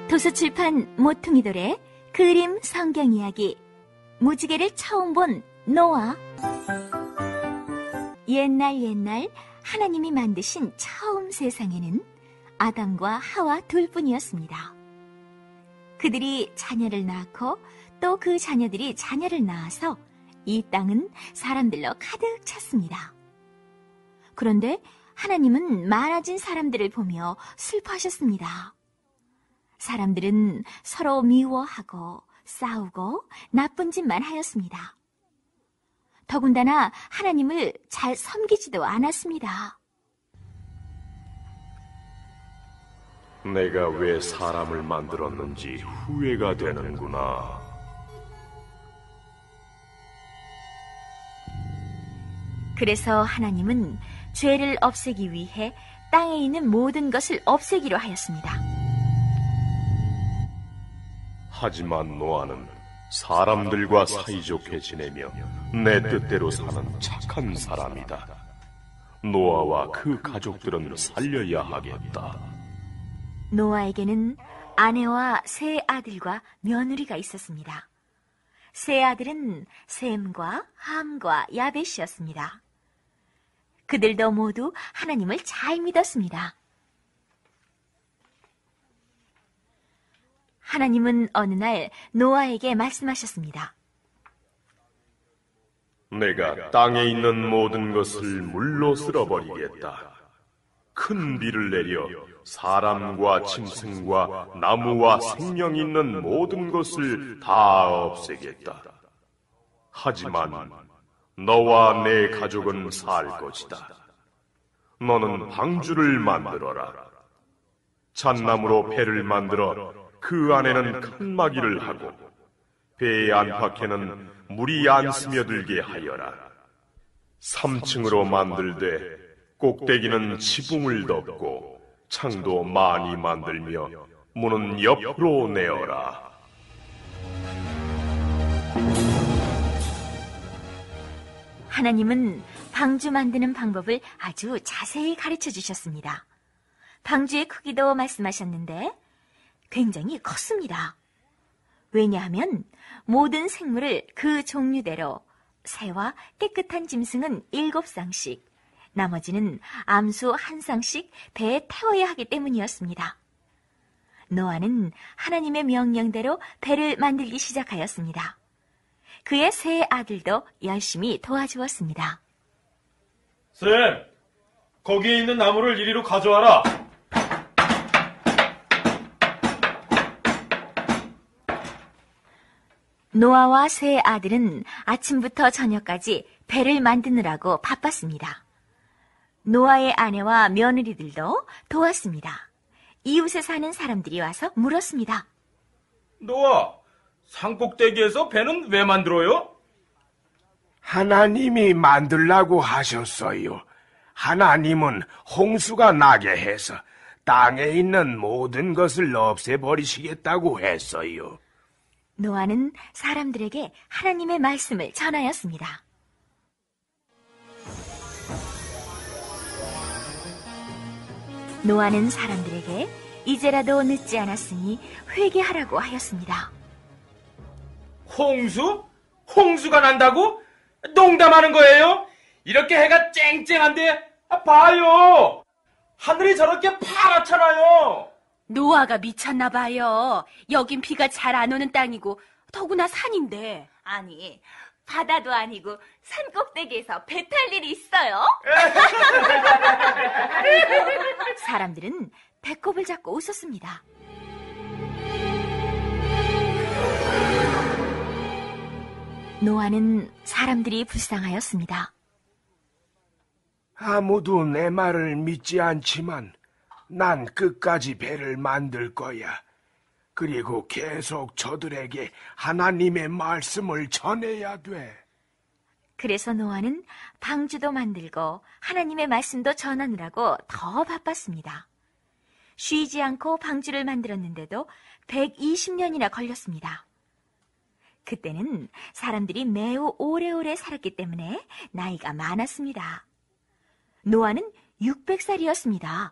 도서출판 모퉁이돌의 그림 성경 이야기 무지개를 처음 본 노아. 옛날 하나님이 만드신 처음 세상에는 아담과 하와 둘뿐이었습니다. 그들이 자녀를 낳고 또 그 자녀들이 자녀를 낳아서 이 땅은 사람들로 가득 찼습니다. 그런데 하나님은 많아진 사람들을 보며 슬퍼하셨습니다. 사람들은 서로 미워하고 싸우고 나쁜 짓만 하였습니다. 더군다나 하나님을 잘 섬기지도 않았습니다. 내가 왜 사람을 만들었는지 후회가 되는구나. 그래서 하나님은 죄를 없애기 위해 땅에 있는 모든 것을 없애기로 하였습니다. 하지만 노아는 사람들과 사이좋게 지내며 내 뜻대로 사는 착한 사람이다. 노아와 그 가족들은 살려야 하겠다. 노아에게는 아내와 세 아들과 며느리가 있었습니다. 세 아들은 셈과 함과 야벳이었습니다. 그들도 모두 하나님을 잘 믿었습니다. 하나님은 어느 날 노아에게 말씀하셨습니다. 내가 땅에 있는 모든 것을 물로 쓸어버리겠다. 큰 비를 내려 사람과 짐승과 나무와 생명 있는 모든 것을 다 없애겠다. 하지만 너와 내 가족은 살 것이다. 너는 방주를 만들어라. 잣나무로 배를 만들어 그 안에는 칸막이를 하고 배의 안팎에는 물이 안 스며들게 하여라. 3층으로 만들되 꼭대기는 지붕을 덮고 창도 많이 만들며 문은 옆으로 내어라. 하나님은 방주 만드는 방법을 아주 자세히 가르쳐 주셨습니다. 방주의 크기도 말씀하셨는데 굉장히 컸습니다. 왜냐하면 모든 생물을 그 종류대로 새와 깨끗한 짐승은 7쌍씩, 나머지는 암수 1쌍씩 배에 태워야 하기 때문이었습니다. 노아는 하나님의 명령대로 배를 만들기 시작하였습니다. 그의 세 아들도 열심히 도와주었습니다. 쌤, 거기에 있는 나무를 이리로 가져와라. 노아와 세 아들은 아침부터 저녁까지 배를 만드느라고 바빴습니다. 노아의 아내와 며느리들도 도왔습니다. 이웃에 사는 사람들이 와서 물었습니다. 노아, 산꼭대기에서 배는 왜 만들어요? 하나님이 만들라고 하셨어요. 하나님은 홍수가 나게 해서 땅에 있는 모든 것을 없애버리시겠다고 했어요. 노아는 사람들에게 하나님의 말씀을 전하였습니다. 노아는 사람들에게 이제라도 늦지 않았으니 회개하라고 하였습니다. 홍수? 홍수가 난다고? 농담하는 거예요? 이렇게 해가 쨍쨍한데 봐요. 하늘이 저렇게 파랗잖아요. 노아가 미쳤나 봐요. 여긴 비가 잘 안 오는 땅이고 더구나 산인데. 아니, 바다도 아니고 산꼭대기에서 배 탈 일이 있어요? 사람들은 배꼽을 잡고 웃었습니다. 노아는 사람들이 불쌍하였습니다. 아무도 내 말을 믿지 않지만 난 끝까지 배를 만들 거야. 그리고 계속 저들에게 하나님의 말씀을 전해야 돼. 그래서 노아는 방주도 만들고 하나님의 말씀도 전하느라고 더 바빴습니다. 쉬지 않고 방주를 만들었는데도 120년이나 걸렸습니다. 그때는 사람들이 매우 오래오래 살았기 때문에 나이가 많았습니다. 노아는 600살이었습니다.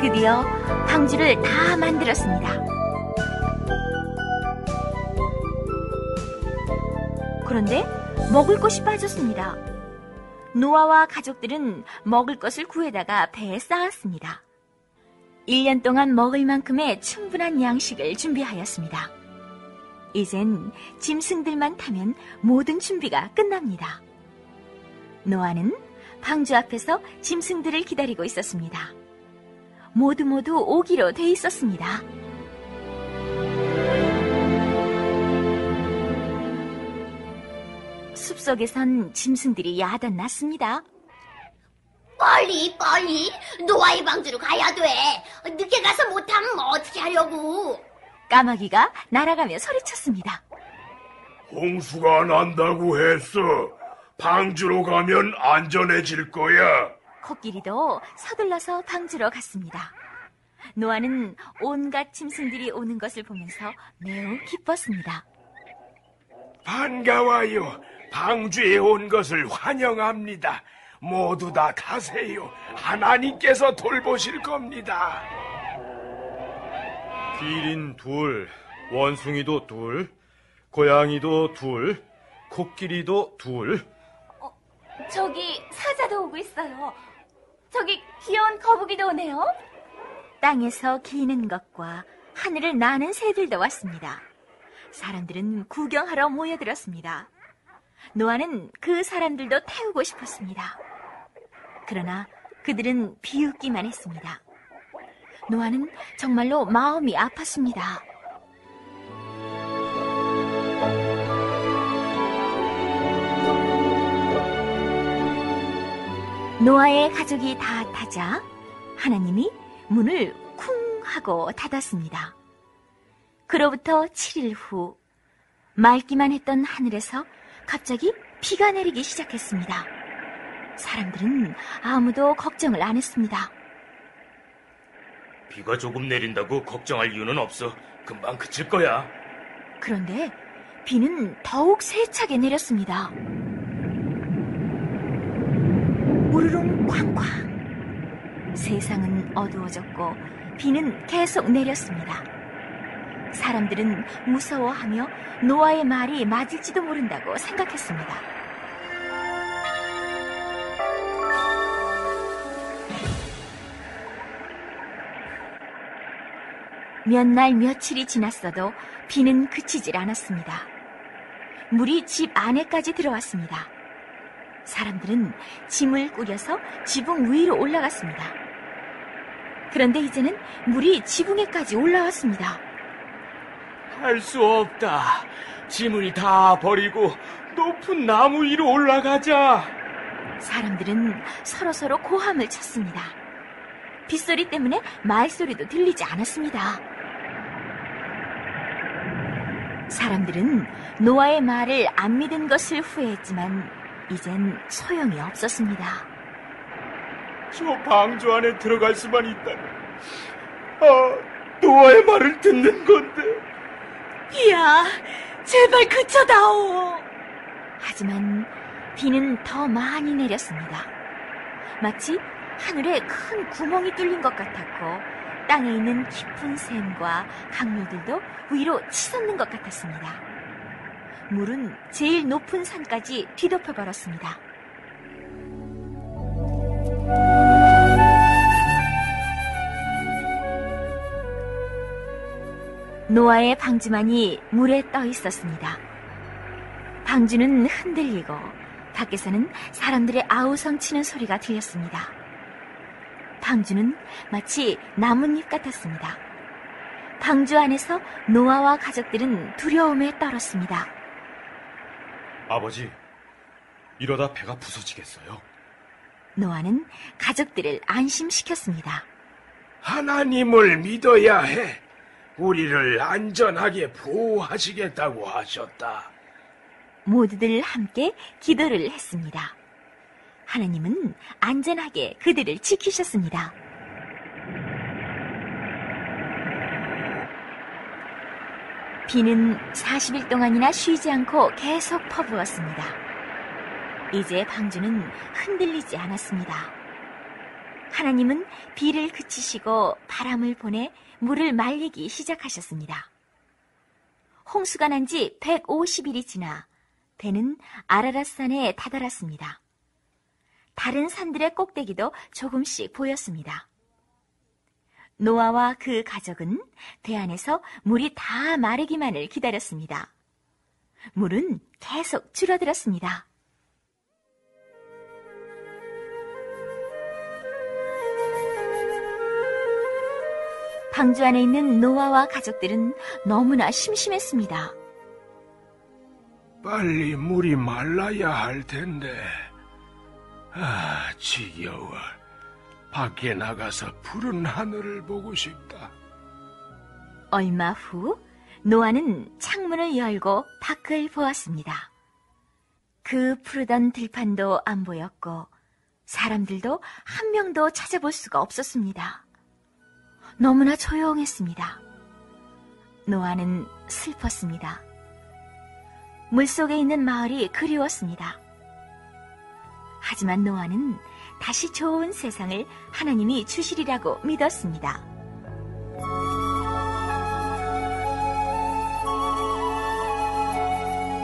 드디어 방주를 다 만들었습니다. 그런데 먹을 것이 빠졌습니다. 노아와 가족들은 먹을 것을 구해다가 배에 쌓았습니다. 1년 동안 먹을 만큼의 충분한 양식을 준비하였습니다. 이젠 짐승들만 타면 모든 준비가 끝납니다. 노아는 방주 앞에서 짐승들을 기다리고 있었습니다. 모두 오기로 돼 있었습니다. 숲속에선 짐승들이 야단났습니다. 빨리 노아의 방주로 가야 돼. 늦게 가서 못하면 어떻게 하려고. 까마귀가 날아가며 소리쳤습니다. 홍수가 난다고 했어. 방주로 가면 안전해질 거야. 코끼리도 서둘러서 방주로 갔습니다. 노아는 온갖 짐승들이 오는 것을 보면서 매우 기뻤습니다. 반가워요. 방주에 온 것을 환영합니다. 모두 다 타세요. 하나님께서 돌보실 겁니다. 기린 2, 원숭이도 2, 고양이도 2, 코끼리도 2. 저기 사자도 오고 있어요. 저기 귀여운 거북이도 오네요. 땅에서 기는 것과 하늘을 나는 새들도 왔습니다. 사람들은 구경하러 모여들었습니다. 노아는 그 사람들도 태우고 싶었습니다. 그러나 그들은 비웃기만 했습니다. 노아는 정말로 마음이 아팠습니다. 노아의 가족이 다 타자 하나님이 문을 쿵 하고 닫았습니다. 그로부터 7일 후 맑기만 했던 하늘에서 갑자기 비가 내리기 시작했습니다. 사람들은 아무도 걱정을 안 했습니다. 비가 조금 내린다고 걱정할 이유는 없어. 금방 그칠 거야. 그런데 비는 더욱 세차게 내렸습니다. 우르릉 쾅쾅. 세상은 어두워졌고 비는 계속 내렸습니다. 사람들은 무서워하며 노아의 말이 맞을지도 모른다고 생각했습니다. 몇 날 며칠이 지났어도 비는 그치질 않았습니다. 물이 집 안에까지 들어왔습니다. 사람들은 짐을 꾸려서 지붕 위로 올라갔습니다. 그런데 이제는 물이 지붕에까지 올라왔습니다. 할 수 없다. 짐을 다 버리고 높은 나무 위로 올라가자. 사람들은 서로서로 고함을 쳤습니다. 빗소리 때문에 말소리도 들리지 않았습니다. 사람들은 노아의 말을 안 믿은 것을 후회했지만 이젠 소용이 없었습니다. 저 방주 안에 들어갈 수만 있다면 노아의 말을 듣는 건데. 비야, 제발 그쳐다오. 하지만 비는 더 많이 내렸습니다. 마치 하늘에 큰 구멍이 뚫린 것 같았고 땅에 있는 깊은 샘과 강물들도 위로 치솟는 것 같았습니다. 물은 제일 높은 산까지 뒤덮여 버렸습니다. 노아의 방주만이 물에 떠 있었습니다. 방주는 흔들리고 밖에서는 사람들의 아우성치는 소리가 들렸습니다. 방주는 마치 나뭇잎 같았습니다. 방주 안에서 노아와 가족들은 두려움에 떨었습니다. 아버지, 이러다 배가 부서지겠어요. 노아는 가족들을 안심시켰습니다. 하나님을 믿어야 해. 우리를 안전하게 보호하시겠다고 하셨다. 모두들 함께 기도를 했습니다. 하나님은 안전하게 그들을 지키셨습니다. 비는 40일 동안이나 쉬지 않고 계속 퍼부었습니다. 이제 방주는 흔들리지 않았습니다. 하나님은 비를 그치시고 바람을 보내 물을 말리기 시작하셨습니다. 홍수가 난 지 150일이 지나 배는 아라랏산에 다다랐습니다. 다른 산들의 꼭대기도 조금씩 보였습니다. 노아와 그 가족은 배 안에서 물이 다 마르기만을 기다렸습니다. 물은 계속 줄어들었습니다. 방주 안에 있는 노아와 가족들은 너무나 심심했습니다. 빨리 물이 말라야 할 텐데. 지겨워. 밖에 나가서 푸른 하늘을 보고 싶다. 얼마 후 노아는 창문을 열고 밖을 보았습니다. 그 푸르던 들판도 안 보였고 사람들도 한 명도 찾아볼 수가 없었습니다. 너무나 조용했습니다. 노아는 슬펐습니다. 물속에 있는 마을이 그리웠습니다. 하지만 노아는 다시 좋은 세상을 하나님이 주시리라고 믿었습니다.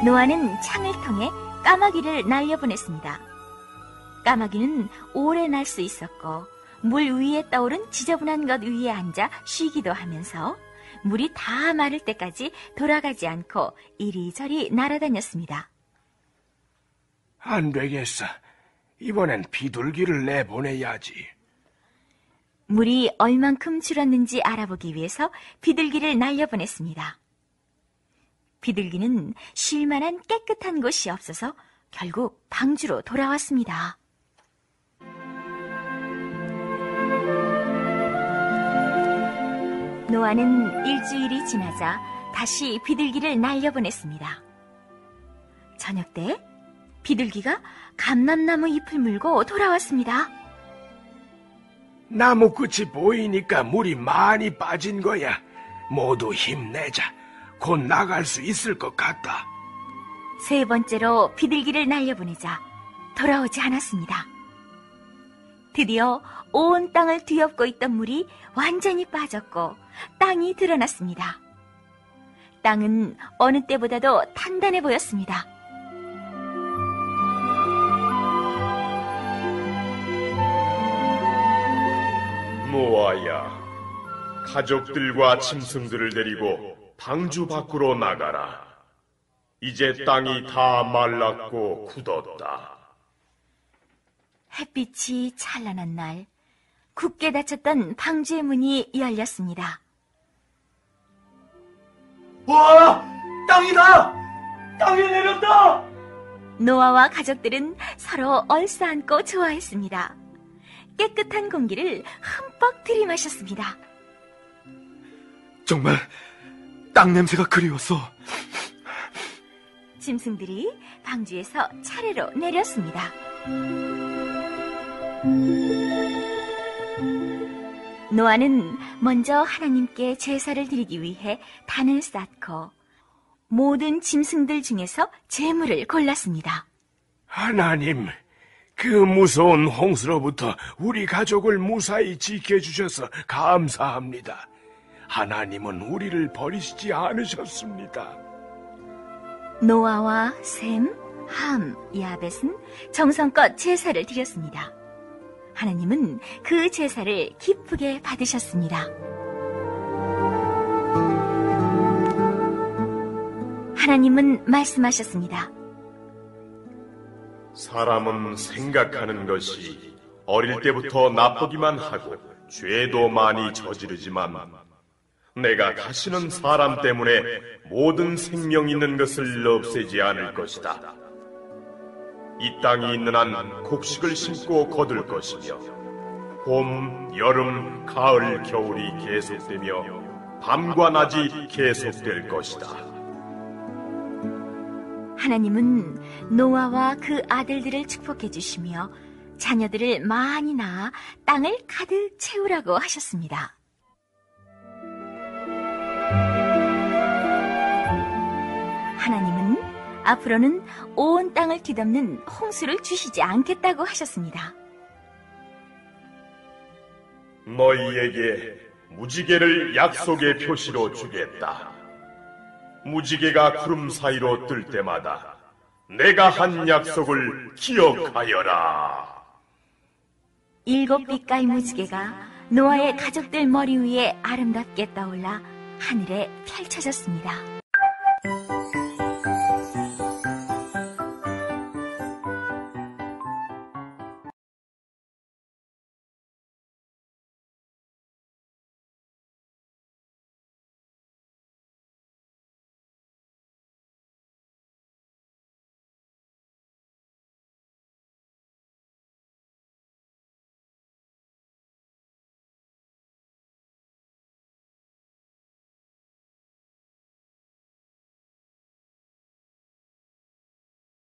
노아는 창을 통해 까마귀를 날려보냈습니다. 까마귀는 오래 날 수 있었고 물 위에 떠오른 지저분한 것 위에 앉아 쉬기도 하면서 물이 다 마를 때까지 돌아가지 않고 이리저리 날아다녔습니다. 안 되겠어. 이번엔 비둘기를 내보내야지. 물이 얼만큼 줄었는지 알아보기 위해서 비둘기를 날려보냈습니다. 비둘기는 쉴 만한 깨끗한 곳이 없어서 결국 방주로 돌아왔습니다. 노아는 일주일이 지나자 다시 비둘기를 날려보냈습니다. 저녁 때 비둘기가 감람나무 잎을 물고 돌아왔습니다. 나무 끝이 보이니까 물이 많이 빠진 거야. 모두 힘내자. 곧 나갈 수 있을 것 같다. 세 번째로 비둘기를 날려보내자 돌아오지 않았습니다. 드디어 온 땅을 뒤엎고 있던 물이 완전히 빠졌고 땅이 드러났습니다. 땅은 어느 때보다도 단단해 보였습니다. 노아야, 가족들과 짐승들을 데리고 방주 밖으로 나가라. 이제 땅이 다 말랐고 굳었다. 햇빛이 찬란한 날, 굳게 닫혔던 방주의 문이 열렸습니다. 와! 땅이다! 땅이 내렸다! 노아와 가족들은 서로 얼싸안고 좋아했습니다. 깨끗한 공기를 흠뻑 들이마셨습니다. 정말 땅 냄새가 그리웠어. 짐승들이 방주에서 차례로 내렸습니다. 노아는 먼저 하나님께 제사를 드리기 위해 단을 쌓고 모든 짐승들 중에서 제물을 골랐습니다. 하나님, 그 무서운 홍수로부터 우리 가족을 무사히 지켜주셔서 감사합니다. 하나님은 우리를 버리시지 않으셨습니다. 노아와 셈, 함, 야벳은 정성껏 제사를 드렸습니다. 하나님은 그 제사를 기쁘게 받으셨습니다. 하나님은 말씀하셨습니다. 사람은 생각하는 것이 어릴 때부터 나쁘기만 하고 죄도 많이 저지르지만 내가 다시는 사람 때문에 모든 생명 있는 것을 없애지 않을 것이다. 이 땅이 있는 한 곡식을 심고 거둘 것이며 봄, 여름, 가을, 겨울이 계속되며 밤과 낮이 계속될 것이다. 하나님은 노아와 그 아들들을 축복해 주시며 자녀들을 많이 낳아 땅을 가득 채우라고 하셨습니다. 하나님은 앞으로는 온 땅을 뒤덮는 홍수를 주시지 않겠다고 하셨습니다. 너희에게 무지개를 약속의 표시로 주겠다. 무지개가 구름 사이로 뜰 때마다 내가 한 약속을 기억하여라. 7 빛깔 무지개가 노아의 가족들 머리 위에 아름답게 떠올라 하늘에 펼쳐졌습니다.